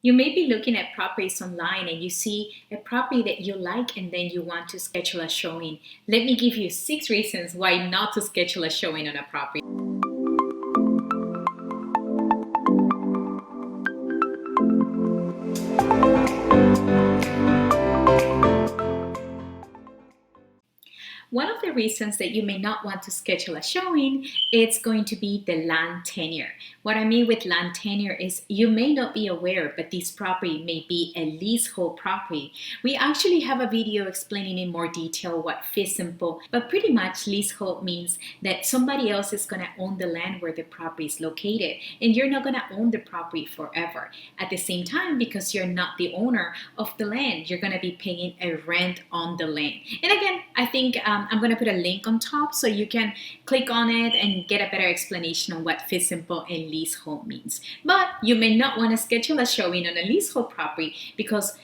You may be looking at properties online and you see a property that you like and then you want to schedule a showing. Let me give you 6 reasons why not to schedule a showing on a property. One of the reasons that you may not want to schedule a showing is going to be the land tenure. What I mean with land tenure is you may not be aware, but this property may be a leasehold property. We actually have a video explaining in more detail what fee simple, but pretty much leasehold means that somebody else is going to own the land where the property is located, and you're not going to own the property forever. At the same time, because you're not the owner of the land, you're going to be paying a rent on the land. And again, I think I'm going to put a link on top so you can click on it and get a better explanation on what fee simple and leasehold means. But you may not want to schedule a showing on a leasehold property because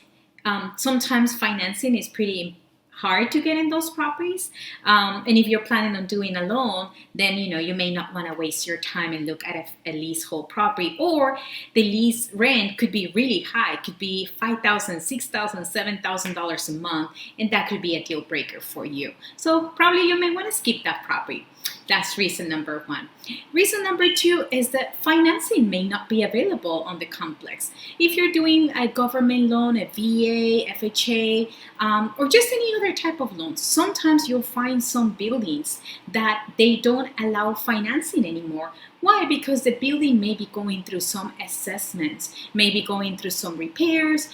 sometimes financing is pretty hard to get in those properties, and if you're planning on doing a loan, then you may not want to waste your time and look at a leasehold property, or the lease rent could be really high. It could be $5,000, $6,000, $7,000 a month, and that could be a deal breaker for you. So probably you may want to skip that property. That's reason number one. Reason number two is that financing may not be available on the complex. If you're doing a government loan, a VA, FHA, or just any other type of loan, sometimes you'll find some buildings that they don't allow financing anymore. Why? Because the building may be going through some assessments, maybe going through some repairs.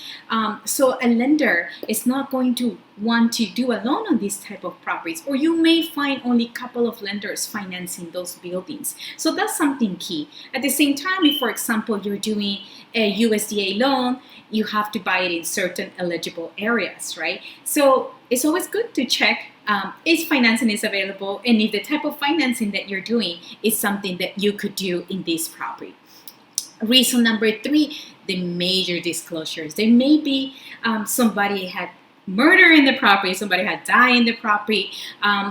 So a lender is not going to want to do a loan on these type of properties, or you may find only a couple of lenders financing those buildings. So that's something key. At the same time, if, for example, you're doing a USDA loan, you have to buy it in certain eligible areas, right? So it's always good to check if financing is available and if the type of financing that you're doing is something that you could do in this property. Reason number three, the major disclosures. There may be somebody had murder in the property, somebody had died in the property,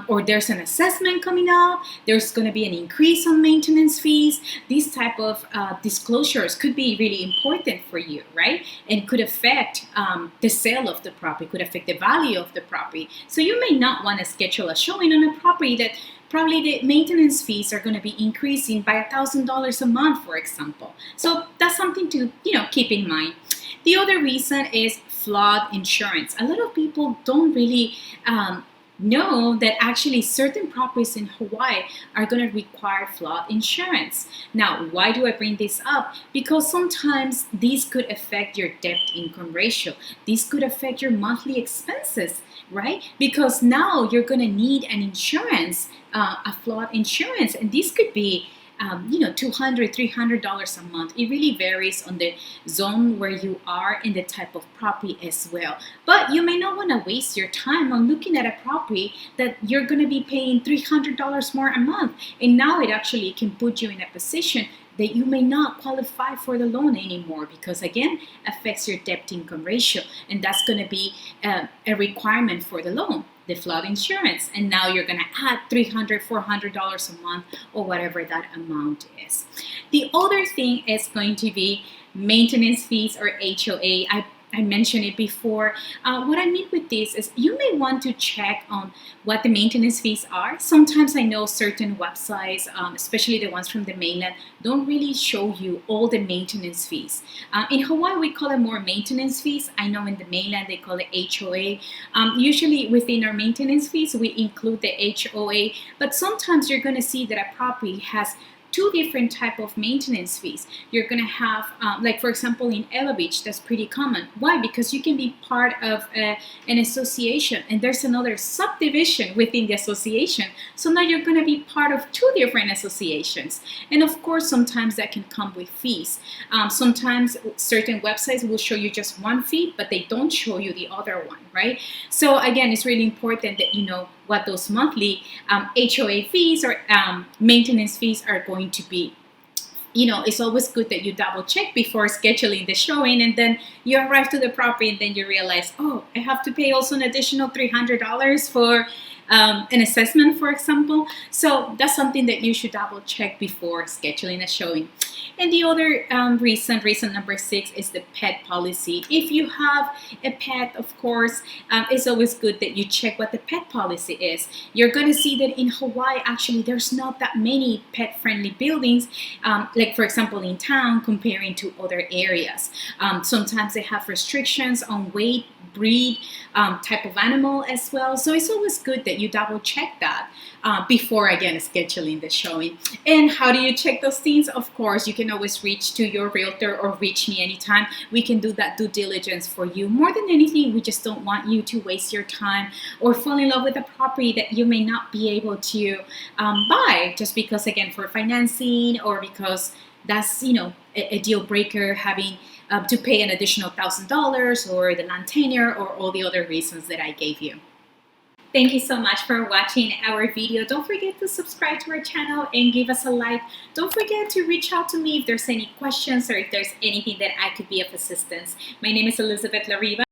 or there's an assessment coming up, there's going to be an increase on maintenance fees. These type of disclosures could be really important for you, right? And could affect the sale of the property, could affect the value of the property. So you may not want to schedule a showing on a property that probably the maintenance fees are going to be increasing by $1,000 a month, for example. So that's something to keep in mind. The other reason is flood insurance. A lot of people don't really know that actually certain properties in Hawaii are going to require flood insurance. Now, why do I bring this up? Because sometimes these could affect your debt income ratio. These could affect your monthly expenses, right? Because now you're going to need an insurance, a flood insurance, and this could be $200, $300 a month. It really varies on the zone where you are and the type of property as well. But you may not want to waste your time on looking at a property that you're going to be paying $300 more a month. And now it actually can put you in a position that you may not qualify for the loan anymore because, again, affects your debt income ratio. And that's going to be a requirement for the loan, the flood insurance. And now you're going to add $300, $400 a month or whatever that amount is. The other thing is going to be maintenance fees or HOA. I mentioned it before. What I mean with this is you may want to check on what the maintenance fees are. Sometimes I know certain websites, especially the ones from the mainland, don't really show you all the maintenance fees. In Hawaii, we call it more maintenance fees. I know in the mainland, they call it HOA. Usually within our maintenance fees, we include the HOA, but sometimes you're going to see that a property has two different type of maintenance fees. You're going to have, like for example, in Ella Beach, that's pretty common. Why? Because you can be part of an association and there's another subdivision within the association. So now you're going to be part of two different associations. And of course, sometimes that can come with fees. Sometimes certain websites will show you just one fee, but they don't show you the other one, right? So again, it's really important that you know what those monthly HOA fees or maintenance fees are going to be. It's always good that you double check before scheduling the showing, and then you arrive to the property and then you realize, oh, I have to pay also an additional $300 for an assessment, for example. So that's something that you should double check before scheduling a showing. And the other reason number 6, is the pet policy. If you have a pet, of course, it's always good that you check what the pet policy is. You're going to see that in Hawaii, actually, there's not that many pet-friendly buildings, like for example in town, comparing to other areas. Sometimes they have restrictions on weight, breed, type of animal as well. So it's always good that you double check that before, again, scheduling the showing. And how do you check those things? Of course, you can always reach to your realtor or reach me anytime. We can do that due diligence for you. More than anything, we just don't want you to waste your time or fall in love with a property that you may not be able to buy just because, again, for financing, or because that's, a deal breaker, having to pay an additional $1,000, or the land tenure, or all the other reasons that I gave you. Thank you so much for watching our video. Don't forget to subscribe to our channel and give us a like. Don't forget to reach out to me if there's any questions or if there's anything that I could be of assistance. My name is Elizabeth Lariva.